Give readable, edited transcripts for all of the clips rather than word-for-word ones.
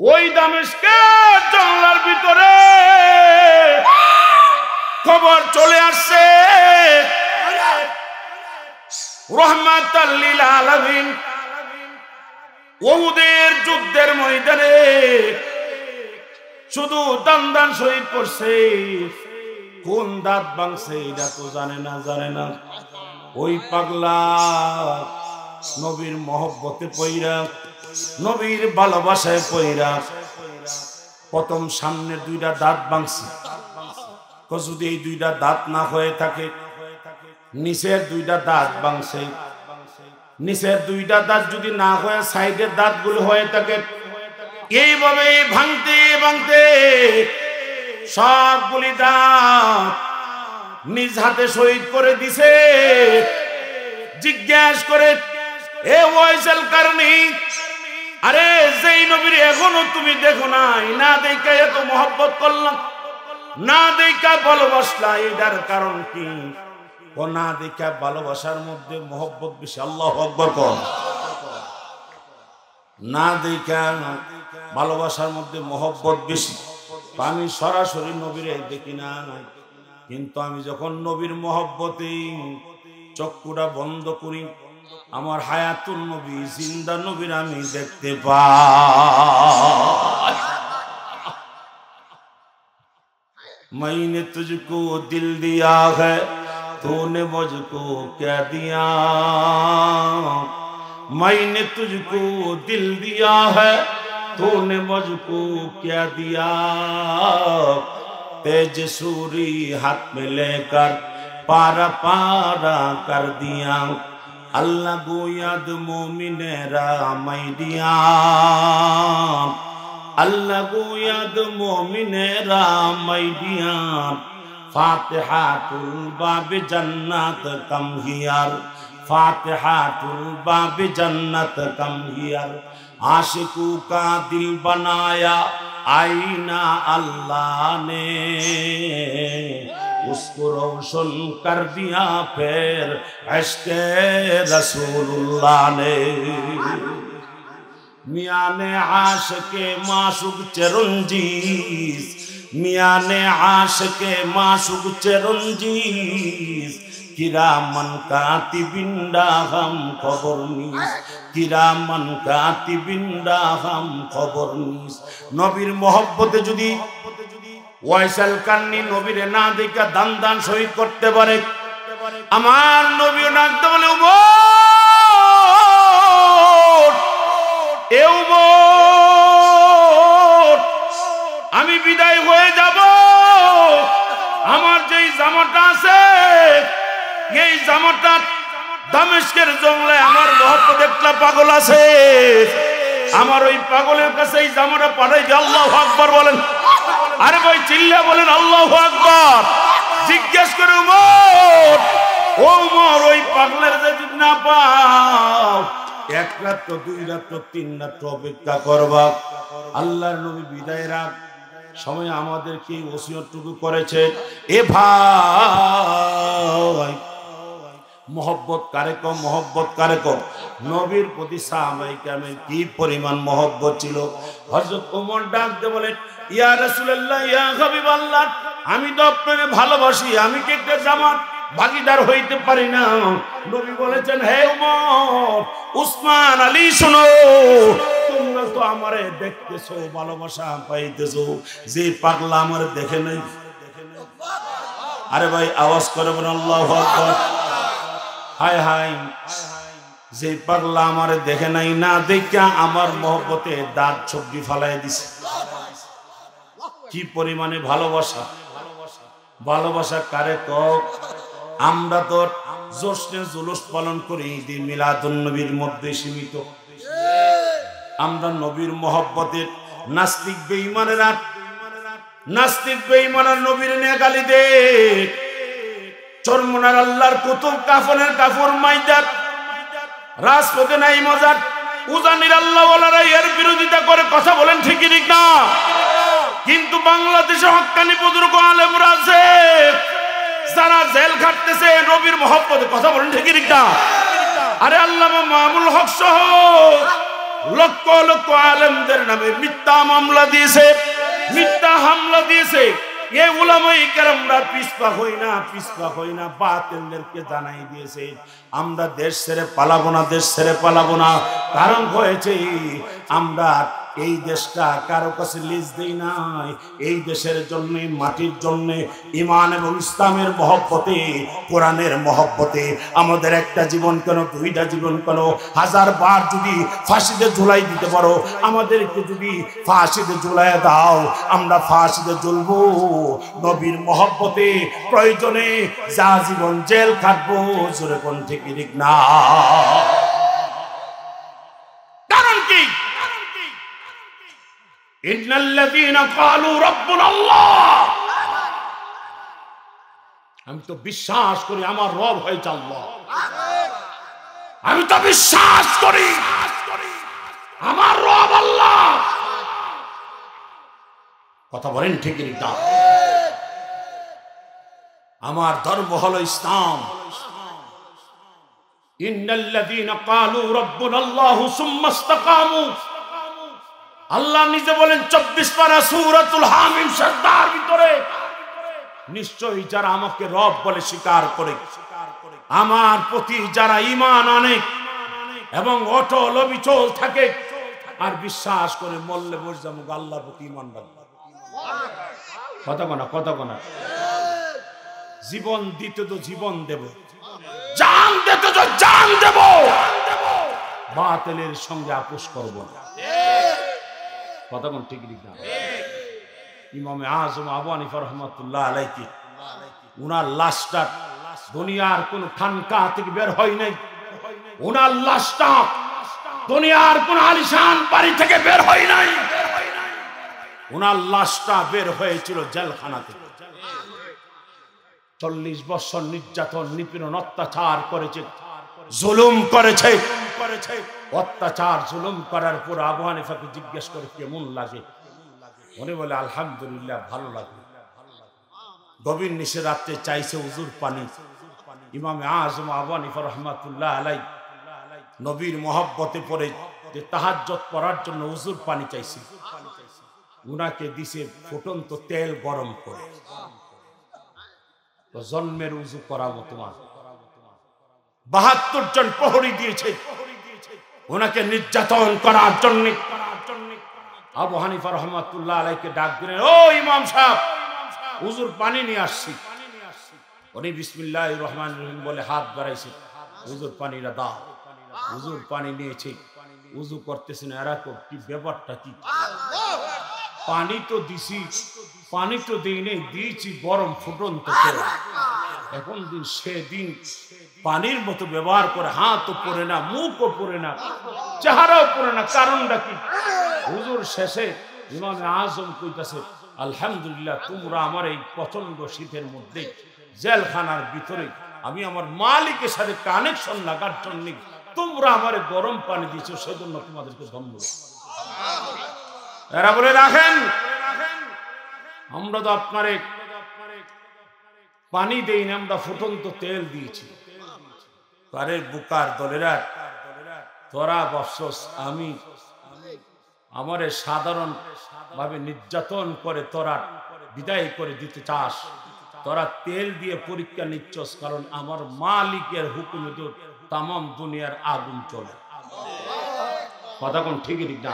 ওই দামেস্কের জঙ্গলের ভিতরে খবর চলে আসছে রহমাতাল লিল আলামিন উহুদের যুদ্ধের ময়দানে শুধু দান শহীদ করছে, কোন দাঁত ভাঙছে এটা তো জানে না। ওই পাগলা নবীর মহব্বতে পইরা, নবীর ভালোবাসায় পইরা প্রথম সামনে দুইটা দাঁত ভাঙছে। যদি এই দুইটা দাঁত না হয়ে থাকে, নিচের দুইটা দাঁত ভাঙছে। নিচের দুইটা দাঁত যদি না হয়ে সাইডের দাঁতগুলো হয়ে থাকে, এইভাবে ভাঙতে ভাঙতে সবগুলি দাঁত নিজ হাতে শহীদ করে দিছে। জিজ্ঞাস করে, এ ওয়াইসুল কারনী, আরে যেই নবীর এখনো তুমি দেখো নাই, না দেখা এত মহব্বত করলাম, না দেখা ভালোবাসলা, এটার কারণ কি? ও না দেখা ভালোবাসার মধ্যে মহব্বত বেশি। আল্লাহু আকবার কর। না দেখা ভালোবাসার মধ্যে মহব্বত বেশি। আমি সরাসরি নবীর দেখি না, কিন্তু আমি যখন নবীর মহব্বতে চক্ষুটা বন্ধ করি, আমার হায়াতুন নবী, জিন্দা নবীর আমি দেখতে পাই। मैंने तुझको दिल दिया है, तूने मुझको क्या दिया? मैंने तुझको दिल दिया है, तूने मुझको क्या दिया? तेज सूरी हाथ में लेकर पारा पारा कर दिया। अल्लाह गोयाद मोमिनेरा मैडिया, अल्लाह गोयाद मोमिनेरा मैडिया। फातिहातुल बाब जन्नत कम हियर, फातिहातुल बाब जन्नत कम हियर। आशिकू का दिल बनाया आईना अल्लाह ने, उसको रोशन कर दिया फिर इश्क़े रसूलुल्लाह ने। मियाँ ने आशिक़े माशूक़ चिरंजीज़, मियाँ ने आशिक़े माशूक़ चिरंजीज़। किरामन कातिबिन हम खबर नीस, किरामन कातिबिन हम खबर नीस। नबीर मोहब्बते जुदी ওয়াইসুল কারনী নবীরে না দেখা দান শহীদ করতে পারে, আমার নবীও ডাকতে বলে, উমর, এ উমর, আমি বিদায় হয়ে যাব। আমার যেই জামাটা আছে, এই জামাটা দামেস্কের জঙ্গলে আমার মহব্বত একটা পাগল আছে, আমার ওই পাগলের কাছে এই জামাটা পাঠাই দিয়ে। আল্লাহু আকবার বলেন। আরে ভাই চিল্লা বলেন আল্লাহু আকবার। জিজ্ঞেস করে, উমর, ও উমর, ওই পাগলের যদি না পাও, এক রাত, দুই রাত, তিন রাত অপেক্ষা করবা। আল্লাহর নবী বিদায় রাত সময় আমাদেরকে ওসিয়তটুকু করেছে, এ ভাই মোহব্বত কারে কম, মোহব্বত কারে কম। নবীর প্রতি সাহাবায়ে কেরামের কি পরিমাণ মোহব্বত ছিল। হযরত ওমর ডাক দিয়ে বলেন, ইয়া রাসূলুল্লাহ, ইয়া হাবিবাল্লাহ, আমি তো আপনাকে ভালোবাসি, আমি কি একটা জামাত ভাগীদার হইতে পারি না? নবী বলেছেন, হে ওমর, উসমান, আলী, শোনো, তোমরা তো আমারে দেখতেছো, ভালোবাসা পাইতেছো, যে পাগলা আমারে দেখে নাই। আরে ভাই আওয়াজ করে বলেন আল্লাহু আকবার। হায় হায়, যে পাগলা আমারে দেখে নাই, না দেখা আমার মহব্বতে দাঁত ছবি ফালাই দিছে। কি পরিমাণে ভালোবাসা। ভালোবাসা কারে কও? আমরা তো জশ্নে জুলুস পালন করি, ঈদে মিলাদুন নবীর মধ্যে সীমিত। আমরা নবীর মহব্বতের নাস্তিক বেঈমানেরা, নাস্তিক বেঈমানের নবীর নিয়ে গালি দে। চরমনার আল্লাহর কুতুব কাফনের কাফর মাইদাত, রাজপথে নাই মজার, উজানির আল্লাহ ওয়ালারা এর বিরোধিতা করে কথা বলেন, ঠিক ঠিক না? কিন্তু বাংলাদেশে হক্কানি বুজুর্গ আলেমরা আছে যারা জেল খাটতেছে নবীর মহব্বতে, কথা বলেন, ঠিক ঠিক না? আরে আল্লামা মামুল হক সহ লক্ষ লক্ষ আলেমদের নামে মিথ্যা মামলা দিয়েছে, মিথ্যা হামলা দিয়েছে। এই উলামায়ে কেরামরা পিছপা হই না বাতিলদেরকে জানাই দিয়েছে আমরা দেশ ছেড়ে পালাবো না, দেশ ছেড়ে পালাবো না। কারণ হয়েছে আমরা এই দেশটা কারো কাছে লিজ দেই নাই। এই দেশের জন্য, মাটির জন্য, ঈমান এবং ইসলামের মহব্বতে, কোরআনের মহব্বতে আমাদের একটা জীবন কেন, দুইটা জীবন কেন, 1000 বার যদি ফাঁসিতে ঝুলাই দিতে পারো, আমাদেরকে যদি ফাঁসিতে ঝুলাই দাও, আমরা ফাঁসিতে ঝুলবো। নবীর মহব্বতে প্রয়োজনে যা জীবন জেল কাটবো। জোরে কোন ঠিক ঠিক না? কারণ কি? ইন্নাল্লাযীনা ক্বালু রাব্বুনাল্লাহ, আমি তো বিশ্বাস করি আমার রব হয়েছে আল্লাহ। আমি তো বিশ্বাস করি আমার রব আল্লাহ। কথা বলেন ঠিক না? আমার ধর্ম হলো ইসলাম। ইন্নাল্লাযীনা ক্বালু রাব্বুনাল্লাহু সুম্মা ইসতাকামু, আল্লাহ নিজে বলেন 24 পারা সূরাতুল হামিম সরদার ভিতরে, নিশ্চয়ই যারা আমাকে রব বলে স্বীকার করে, আমার প্রতি যারা ঈমান আনে এবং অটল অবিচল থাকে আর বিশ্বাস করে, মরলে বুঝলাম আল্লাহর প্রতি ঈমান রাখবে। কথা বনা জীবন দিতে তো জীবন দেব, জান দিতে তো জান দেব, বাতিলের সঙ্গে আপোষ করব না। কথা কোন ঠিক না? ইমামে আজম আবু হানিফা রাহমাতুল্লাহ আলাইহি, উনার লাশটা দুনিয়ার কোন খানকা থেকে বের হয় নাই। উনার লাশটা দুনিয়ার কোন আলিশান বাড়ি থেকে বের হয় নাই। উনার লাশটা বের হয়েছিল জেলখানা থেকে। 40 বছর নির্যাতন, নিপীড়ন, অত্যাচার করেছে, জুলুম করেছে। অত্যাচার জুলুম করার পর আবু হানিফাকে জিজ্ঞেস করে কেমন লাগে, উনি বলে আলহামদুলিল্লাহ ভালো লাগে। গভীর নিশে রাত্রে চাইছে হুজুর পানি। ইমামে আজম আবু হানিফা রাহমাতুল্লাহ আলাইহি নবীর মহব্বতে পড়ে যে তাহাজ্জুদ পড়ার জন্য হুজুর পানি চাইছে, উনাকে দিছে ফুটন্ত তেল গরম করে। তো জন্মের উজু করাবো তোমার। 72 জন প্রহরী দিয়েছে ওনাকে নির্যাতন করার জন্য। আবু হানিফা রাহমাতুল্লাহ আলাইহিকে ডাক দিলেন, ও ইমাম সাহেব, হুজুর পানি নিয়ে আসছি। উনি বিসমিল্লাহির রহমানির রহিম বলে হাত বাড়াইছে, হুজুর পানিটা দাও। হুজুর পানি নিয়েছে, উজু করতেছেন। এরা কি ব্যাপারটা কি? পানি তো দিছি, পানি তো দিই নেই, দিয়েছি গরম ফুটন্ত তেল। এখন দিন সেদিন পানির মতো ব্যবহার করে, হাতও পড়ে না, মুখও পড়ে না, চেহারাও পড়ে না। কারণটা কি? হুজুর শেষে ইমামে আজম কইতাছে, আলহামদুলিল্লাহ, তোমরা আমার এই প্রচন্ড শীতের মধ্যে জেলখানার ভিতরে আমি আমার মালিকের সাথে কানেকশন লাগার জন্য তোমরা আমার গরম পানি দিয়েছো, সেজন্য তোমাদেরকে ধন্যবাদ। এরা বলে রাখেন, আমরা তো আপনার পানি দেই না, আমরা ফুটন্ত তেল দিয়েছি। তারে বুকার দলেরা, তোরা বফসোস, আমি আমারে সাধারণ ভাবে নির্যাতন করে তোরা বিদায় করে দিতে চাস, তোরা তেল দিয়ে পরীক্ষা নিচ্ছস, কারণ আমার মালিকের হুকুমে তো তামাম দুনিয়ার আগুন চলে। কথা কোন ঠিকই ঠিক না?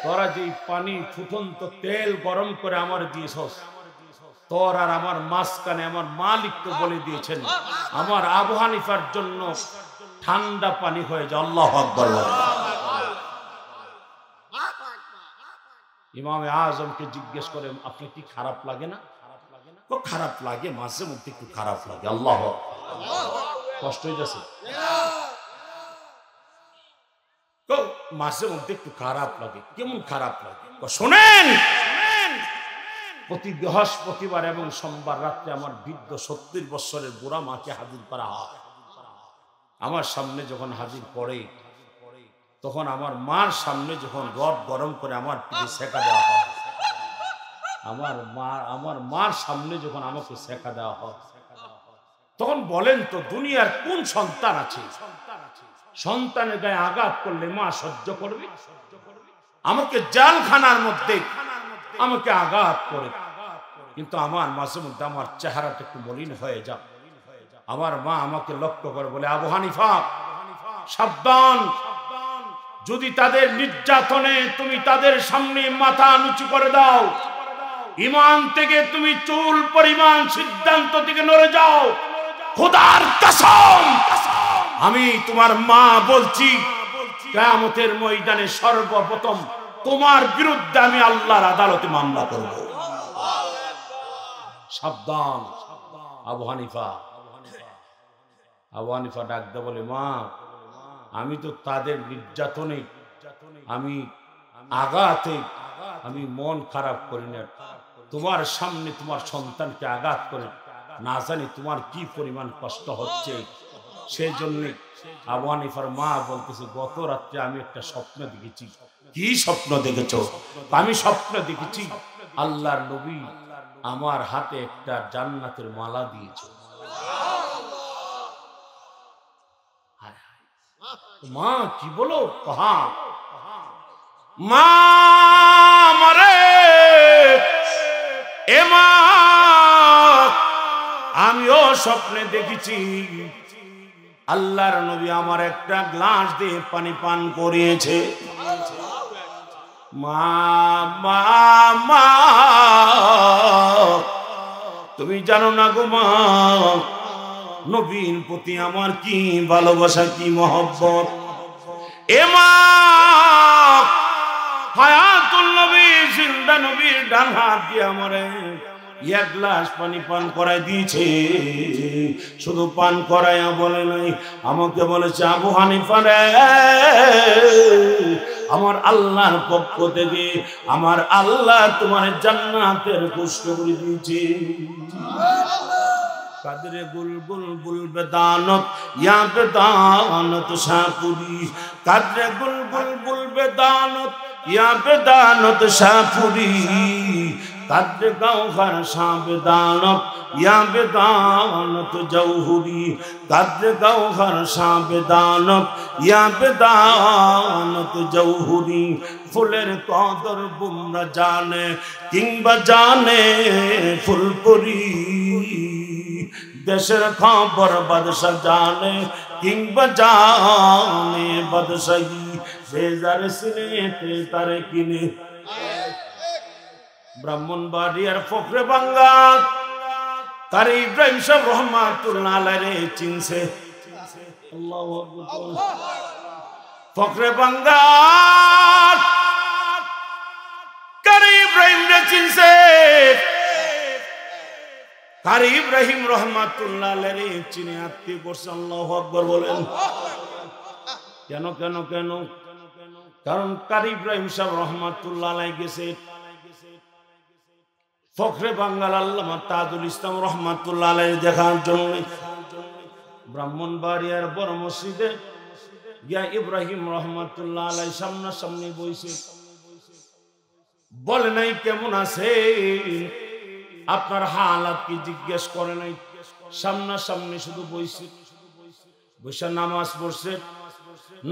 তোরা যে পানি ফুটন্ত তেল গরম করে আমার দিয়েছস, তোর আর আমার মাঝখানে আমার মালিক তো বলে দিয়েছেন আমার আবু হানিফার জন্য ঠান্ডা পানি হয়ে যায়। আল্লাহু আকবার। ইমামে আজমকে জিজ্ঞেস করে, আপনি কি খারাপ লাগে না? খারাপ লাগে, মাঝে মধ্যে একটু খারাপ লাগে। আল্লাহ, কষ্ট হয়ে যাচ্ছে, মাঝে মধ্যে একটু খারাপ লাগে। কেমন খারাপ লাগে? শোনেন, প্রতি বৃহস্পতিবার এবং সোমবার রাত্রে আমার বৃদ্ধ 70 বছরের বুড়া মাকে হাজির করা হয়। আমার সামনে যখন হাজির করে, তখন আমার মার সামনে যখন রড গরম করে আমার পিঠে সেকা দেওয়া হয়, আমার মার সামনে যখন আমাকে সেকা দেওয়া হয়, তখন বলেন তো দুনিয়ার কোন সন্তান আছে সন্তানের গায়ে আঘাত করলে মা সহ্য করবে? আমাকে জেলখানার মধ্যে আমাকে আঘাত করে, কিন্তু আমার মাঝে মধ্যে আমার চেহারাটা একটু মলিন হয়ে যায়। আমার মা আমাকে লক্ষ্য করে বলে, আবু হানিফা সাবধান, যদি তাদের নির্যাতনে তুমি তাদের সামনে মাথা নিচু করে দাও, ঈমান থেকে তুমি চুল পরিমাণ সিদ্ধান্ত থেকে নড়ে যাও, খোদার কসম আমি তোমার মা বলছি, কিয়ামতের ময়দানে সর্বপ্রথম তোমার বিরুদ্ধে আমি আল্লাহর আদালতে মামলা করব। সাবধান আবু হানিফা। আবু হানিফা ডাকতে বলে, মা আমি তো তাদের নির্যাতনে, আমি আঘাতে আমি মন খারাপ করি না, তোমার সামনে তোমার সন্তানকে আঘাত করে না জানি তোমার কি পরিমাণ কষ্ট হচ্ছে। সেই জন্য আবু হানিফার মা বলতেছে, গত রাত্রে আমি একটা স্বপ্ন দেখেছি। কি স্বপ্ন দেখেছো? আমি স্বপ্ন দেখেছি আল্লাহর নবী আমার হাতে একটা জান্নাতের মালা দিয়েছে। মা কি বলো? হ্যাঁ মা মারে, এ মা আমিও স্বপ্নে দেখেছি আল্লাহর নবী আমার একটা গ্লাস দিয়ে পানি পান করিয়েছে। মা মা মা তুমি জানো না গো মা, নবীর প্রতি আমার কি ভালোবাসা, কি মহব্বত। এ মা হায়াতুল নবী, জিন্দা নবীর ডান হাত দিয়ে আমারে এক গ্লাস পানি পান করাই দিয়েছে। শুধু পান করাইয়া বলে নাই, আমাকে বলেছে, আবু হানিফা রে, আমার আল্লাহর পক্ষ থেকে আমার আল্লাহ তোমার জান্নাতের পুষ্ট করে দিয়েছে। কাদরে বুলবুল বুলবে দানত ইয়া বেদানত শাহপুরি, কাদরে বুলবুল বুলবে দানত ইয়া বেদানত শাহপুরি, কাদরে গাওহার শাহ বেদানত ইয়া বেদানত জৌহুরি, কাদরে গাওহার শাহ বেদানত ইয়া বেদানত জৌহুরি। ফুলের কদর বুমরা জানে কিংবা জানে ফুলপুরি, দেশের খবর বাদশা জানে কিংবা জানে বাদশাহী, সে যার সিনেতে তারে কিনে। ব্রাহ্মণবাড়িয়ার ফখরে বাঙ্গাল কারি ইব্রাহিম সাহেব রহমাতুল্লাহ আলাইহি চিনছে। আল্লাহু আকবার। ফখরে বাঙ্গাল কারি ইব্রাহিম রে চিনছে। কারি ইব্রাহিম রহমাতুল্লাহ আলাইহি চিনে আত্মীয় করছে। আল্লাহু আকবার বলেন। কেন কেন কেন? কারণ কারি ইব্রাহিম সাহেব রহমাতুল্লাহ আলাইহি গেছে ফখরে বাঙ্গাল আল্লামা তাজুল ইসলাম রহমাতুল্লাহ আলাইহি দেখার জন্য। ব্রাহ্মণবাড়িয়ার বড় মসজিদে গিয়া ইব্রাহিম রহমাতুল্লাহ আলাইহি সামনাসামনি বইছে। বলে নাই কেমন আছে, আপনার হালাত কি জিজ্ঞেস করে নাই, সামনাসামনি শুধু বইছে। বসে নামাজ পড়ছে,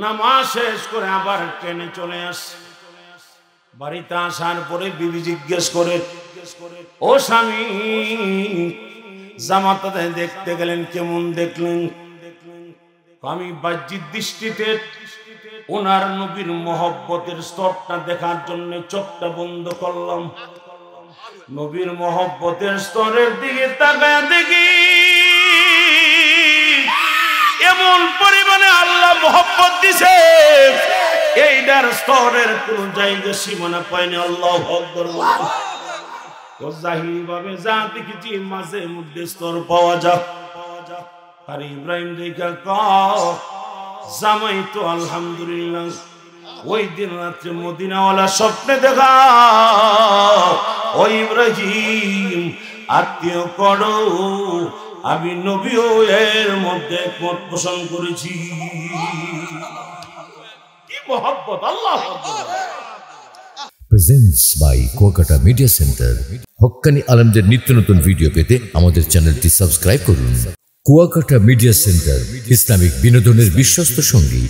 নামাজ শেষ করে আবার ট্রেনে চলে আসছে। বাড়িতে আসার পরে বিবি জিজ্ঞেস করে, ও স্বামী জামাতাতে দেখতে গেলেন, কেমন দেখলেন? আমি বাহ্যিক দৃষ্টিতে ওনার নবীর মহব্বতের স্তরটা দেখার জন্য চোখটা বন্ধ করলাম। নবীর মহব্বতের স্তরের দিকে তাকায় দেখি এমন পরিমাণে আল্লাহ মহব্বত দিছে, এইটার স্তরের কোন জায়গা সীমানা পায়নি। আল্লাহু আকবার। ও জাহিরি ভাবে যা দেখেছি মাঝে মধ্যে স্তর পাওয়া যায়। আর ইব্রাহিম দেখা জামাই তো আলহামদুলিল্লাহ। ওই দিন রাত্রে মদিনাওয়ালা স্বপ্নে দেখা, ও ইব্রাহিম আত্মীয় করো, আমি নবীও এর মধ্যে একমত পোষণ করেছি। কি মহব্বত! আল্লাহু আকবার। Presents by Kuakata media centre. হক্কানি আলেমদের নিত্য নতুন ভিডিও পেতে আমাদের চ্যানেলটি সাবস্ক্রাইব করুন। কুয়াকাটা মিডিয়া সেন্টার, ইসলামিক বিনোদনের বিশ্বস্ত সঙ্গী।